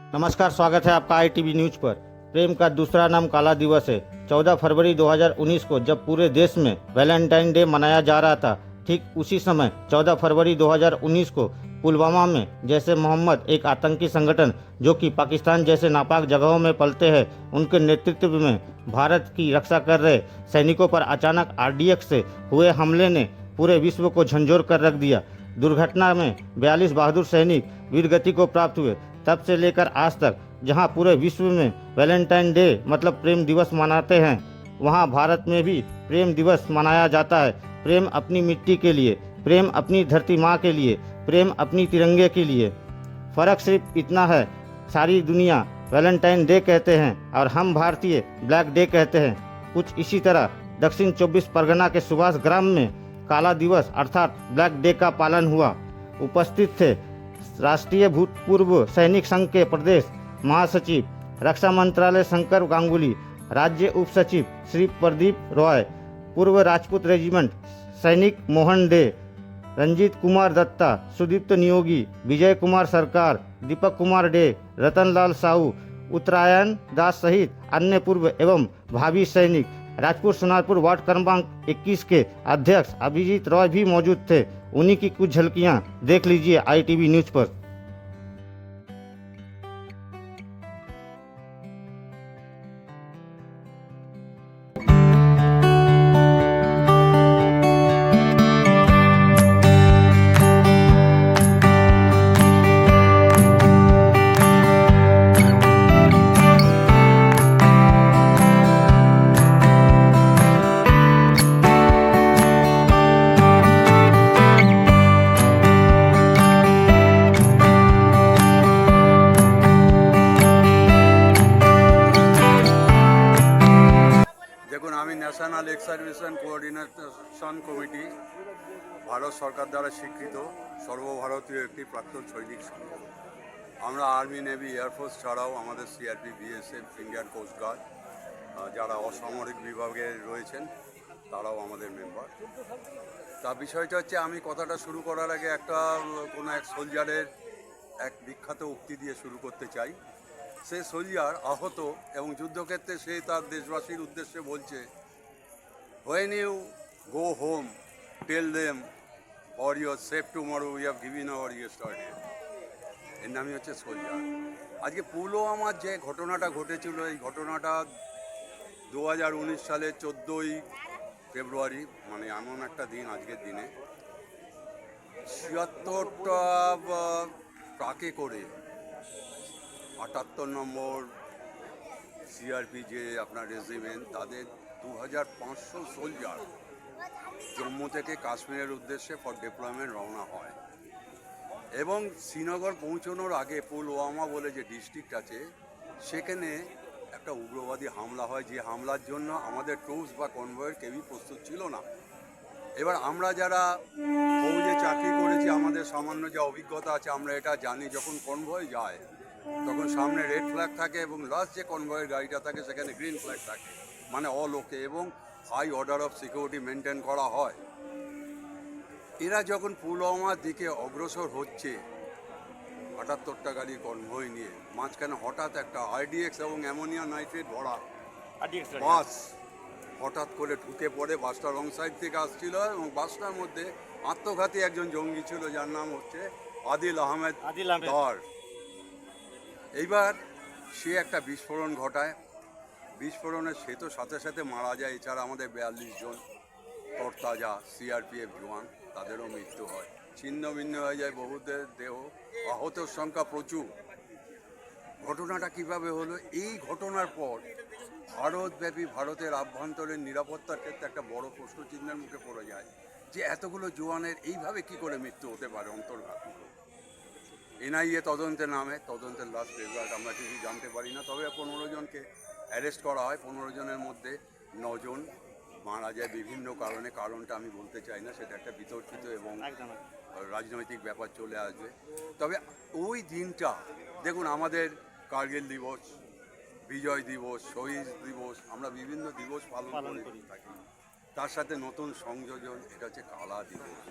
नमस्कार, स्वागत है आपका आईटीवी न्यूज पर। प्रेम का दूसरा नाम काला दिवस है। 14 फरवरी 2019 को जब पूरे देश में वैलेंटाइन डे मनाया जा रहा था, ठीक उसी समय 14 फरवरी 2019 को पुलवामा में जैसे मोहम्मद, एक आतंकी संगठन जो कि पाकिस्तान जैसे नापाक जगहों में पलते हैं, उनके नेतृत्व में भारत की रक्षा कर रहे सैनिकों पर अचानक आरडीएक्स से हुए हमले ने पूरे विश्व को झंझोर कर रख दिया। दुर्घटना में 42 बहादुर सैनिक वीरगति को प्राप्त हुए। तब से लेकर आज तक जहां पूरे विश्व में वैलेंटाइन डे मतलब प्रेम दिवस मनाते हैं, वहां भारत में भी प्रेम दिवस मनाया जाता है। प्रेम अपनी मिट्टी के लिए, प्रेम अपनी धरती माँ के लिए, प्रेम अपनी तिरंगे के लिए। फ़र्क सिर्फ इतना है, सारी दुनिया वैलेंटाइन डे कहते हैं और हम भारतीय ब्लैक डे कहते हैं। कुछ इसी तरह दक्षिण 24 परगना के सुभाष ग्राम में काला दिवस अर्थात ब्लैक डे का पालन हुआ। उपस्थित थे राष्ट्रीय भूतपूर्व सैनिक संघ के प्रदेश महासचिव, रक्षा मंत्रालय शंकर गांगुली, राज्य उप सचिव श्री प्रदीप रॉय, पूर्व राजपूत रेजिमेंट सैनिक मोहन डे, रंजीत कुमार दत्ता, सुदीप्त नियोगी, विजय कुमार सरकार, दीपक कुमार डे, रतन लाल साहू, उत्तरायण दास सहित अन्य पूर्व एवं भावी सैनिक। राजपुर सोनारपुर वार्ड क्रमांक 21 के अध्यक्ष अभिजीत रॉय भी मौजूद थे। उन्हीं की कुछ झलकियां देख लीजिए आईटीवी न्यूज पर। দেখুন, আমি national ex serviceman coordination committee, ভারত সরকার দ্বারা স্বীকৃত সর্বভারতীয় একটি প্রাক্তন সৈনিক সংঘ। আমরা আর্মি, নেভি, এয়ারফোর্স ছাড়াও আমাদের সিআরপি, বিএসএফ, ইন্ডিয়ান কোস্টগার্ড, যারা অসামরিক বিভাগে রয়েছেন তারাও আমাদের মেম্বার। তা বিষয়টা হচ্ছে, আমি কথাটা শুরু করার আগে কোনো এক সোলজারের এক বিখ্যাত উক্তি দিয়ে শুরু করতে চাই। সে সোলজার আহত এবং যুদ্ধক্ষেত্রে সে তার দেশবাসীর উদ্দেশ্যে বলছে, when you go home tell them for your safe tomorrow we have given our yesterday. এর নামই হচ্ছে সোলজার। আজকে পুলওয়ামার যে ঘটনাটা ঘটেছিল, এই ঘটনাটা 2019 সালের 14ই ফেব্রুয়ারি, মানে এমন একটা দিন, আজকের দিনে 76টা ট্রাকে করে 78 নম্বর সিআরপি যে আপনার রেজিমেন্ট, তাদের 2500 সোলজার জম্মু থেকে কাশ্মীরের উদ্দেশ্যে ফর ডিপ্লয়মেন্ট রওনা হয়। এবং শ্রীনগর পৌঁছানোর আগে পুলওয়ামা বলে যে ডিস্ট্রিক্ট আছে, সেখানে একটা উগ্রবাদী হামলা হয়, যে হামলার জন্য আমাদের ট্রুপস বা কনভয়ের কেউই প্রস্তুত ছিল না। এবার আমরা যারা ফৌজে চাকরি করেছি, আমাদের সামান্য যা অভিজ্ঞতা আছে, আমরা এটা জানি, যখন কনভয় যায় তখন সামনে রেড ফ্ল্যাগ থাকে এবং লাস্ট যে কনভয়ের গাড়িটা থাকে সেখানে গ্রিন ফ্ল্যাগ থাকে, মানে অল ওকে, এবং high order of security maintain করা হয়। এরা যখন পুলওয়ামার দিকে অগ্রসর হচ্ছে 78টা গাড়ির কনভয় নিয়ে, মাঝখানে হঠাৎ একটা আরডিএক্স এবং অ্যামোনিয়া নাইট্রেট ভরা বাস হঠাৎ করে ঢুকে পড়ে। বাসটা রং সাইড থেকে আসছিল এবং বাসটার মধ্যে আত্মঘাতী একজন জঙ্গি ছিল, যার নাম হচ্ছে আদিল আহমেদ দার। এইবার সে একটা বিস্ফোরণ ঘটায়। বিস্ফোরণে সে তো সাথে সাথে মারা যায়। এছাড়া আমাদের 42 জন তরতাজা সিআরপিএফ জওয়ান, তাদেরও মৃত্যু হয়, ছিন্ন ভিন্ন হয়ে যায় বহুদের দেহ, আহতের সংখ্যা প্রচুর। ঘটনাটা কিভাবে হলো? এই ঘটনার পর ভারতব্যাপী ভারতের আভ্যন্তরীণ নিরাপত্তার ক্ষেত্রে একটা বড় প্রশ্নচিহ্নের মুখে পড়ে যায় যে এতগুলো জওয়ানের এইভাবে কি করে মৃত্যু হতে পারে অন্তর্ঘাত। এনআইএ তদন্তে নামে, তদন্তের লাস্ট রেজাল্ট আমরা কিছুই জানতে পারি না। তবে 15 জনকে অ্যারেস্ট করা হয়। 15 জনের মধ্যে 9 জন মারা যায় বিভিন্ন কারণে। কারণটা আমি বলতে চাই না, সেটা একটা বিতর্কিত এবং রাজনৈতিক ব্যাপার চলে আসবে। তবে ওই দিনটা দেখুন, আমাদের কার্গিল দিবস, বিজয় দিবস, শহীদ দিবস, আমরা বিভিন্ন দিবস পালন করে থাকি। তার সাথে নতুন সংযোজন, এটা হচ্ছে কালা দিবস।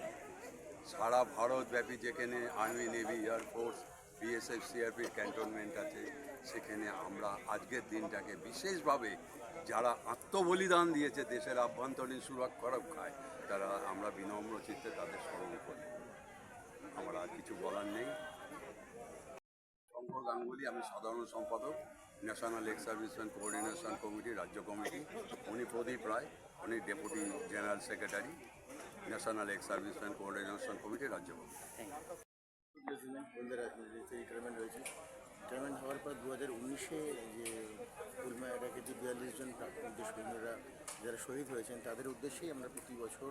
সারা ভারতব্যাপী যেখানে আর্মি, নেভি, এয়ারফোর্স বিএসএফ সিআরপির ক্যান্টনমেন্ট আছে, সেখানে আমরা আজকের দিনটাকে বিশেষভাবে যারা আত্মবলিদান দিয়েছে দেশের আভ্যন্তরীণ সুরক্ষায়, তারা আমরা বিনম্র চিত্তে তাদের স্মরণ করি। আমার আর কিছু বলার নেই। শঙ্কর গাঙ্গুলি, আমি সাধারণ সম্পাদক, national ex serviceman coordination committee, রাজ্য কমিটি। উনি প্রদীপ রায়, উনি deputy general secretary, national ex serviceman coordination committee, রাজ্য কমিটি। রিটায়ারমেন্ট হয়েছে। রিটায়ারমেন্ট হওয়ার পর 2019-এ যে পুলওয়ামা অ্যাটাকে যে 42 জন প্রাক্তন সৈন্যরা যারা শহীদ হয়েছেন তাদের উদ্দেশ্যেই আমরা প্রতি বছর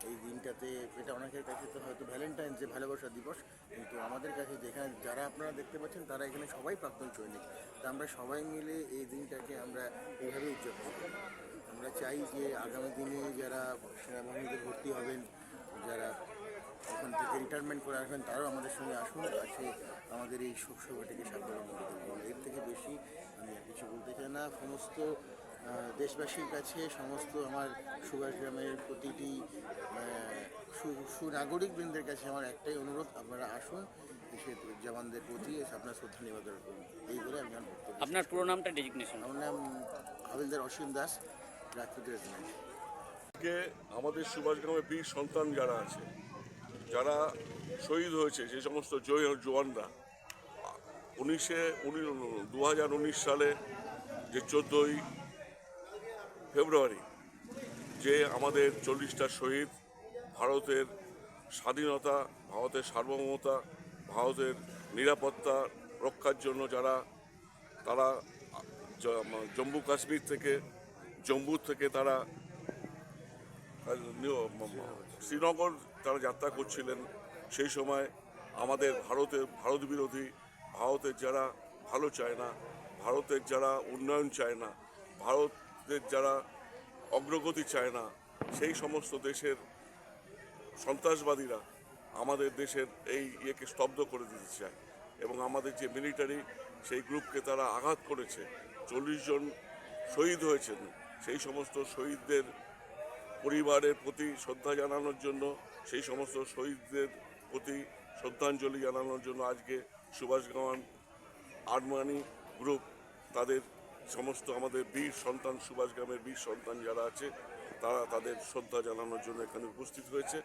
এই দিনটাতে, এটা অনেকের কাছে তো হয়তো ভ্যালেন্টাইন্স ডে, ভালোবাসা দিবস, কিন্তু আমাদের কাছে যেখানে যারা আপনারা দেখতে পাচ্ছেন তারা এখানে সবাই প্রাক্তন সৈনিক। তা আমরা সবাই মিলে এই দিনটাকে আমরা এইভাবে উদযাপন করি। আমরা চাই যে আগামী দিনে যারা সেনাবাহিনীতে ভর্তি হবেন, যারা ওখান থেকে রিটায়ারমেন্ট করে আসবেন, তারাও আমাদের সঙ্গে আসুন, আসে আমাদের এই শোক সভাটিকে সাফল্যমণ্ডিত করুন। এর থেকে বেশি আমি আর কিছু বলতে চাই না। সমস্ত দেশবাসীর কাছে, সমস্ত আমার সুভাষ গ্রামের প্রতিটি সুনাগরিকবৃন্দের কাছে আমার একটাই অনুরোধ, আপনারা আসুন, দেশের জওয়ানদের প্রতি আপনার শ্রদ্ধা নিবেদন করুন। এই বলে আমি আমার বক্তব্য। আপনার পুরো নামটা ডেজিগনেশন? আমার নাম হাবিলদার অসীম দাস, রাজপুত রেজিমেন্ট। আজকে আমাদের সুভাষগ্রামে বীর সন্তান যারা আছে, যারা শহীদ হয়েছে, যে সমস্ত জওয়ানরা 2019 সালে যে 14ই ফেব্রুয়ারি যে আমাদের 40টা শহীদ, ভারতের স্বাধীনতা, ভারতের সার্বভৌমতা, ভারতের নিরাপত্তা রক্ষার জন্য তারা জম্মু কাশ্মীর থেকে, তারা শ্রীনগর তারা যাত্রা করছিলেন। সেই সময় আমাদের ভারত বিরোধী, ভারতের যারা ভালো চায় না, ভারতের যারা উন্নয়ন চায় না, ভারতের যারা অগ্রগতি চায় না, সেই সমস্ত দেশের সন্ত্রাসবাদীরা আমাদের দেশের এই ইয়েকে স্তব্ধ করে দিতে চায় এবং আমাদের যে মিলিটারি, সেই গ্রুপকে তারা আঘাত করেছে। 40 জন শহীদ হয়েছেন। সেই সমস্ত শহীদদের পরিবারের প্রতি শ্রদ্ধা জানানোর জন্য, সেই সমস্ত শহীদদের প্রতি শ্রদ্ধাঞ্জলি জানানোর জন্য আজকে সুভাষগ্রাম আর্মানি গ্রুপ তাদের সমস্ত আমাদের বীর সন্তান, সুভাষগ্রামের বীর সন্তান যারা আছে, তারা তাদের শ্রদ্ধা জানানোর জন্য এখানে উপস্থিত হয়েছে।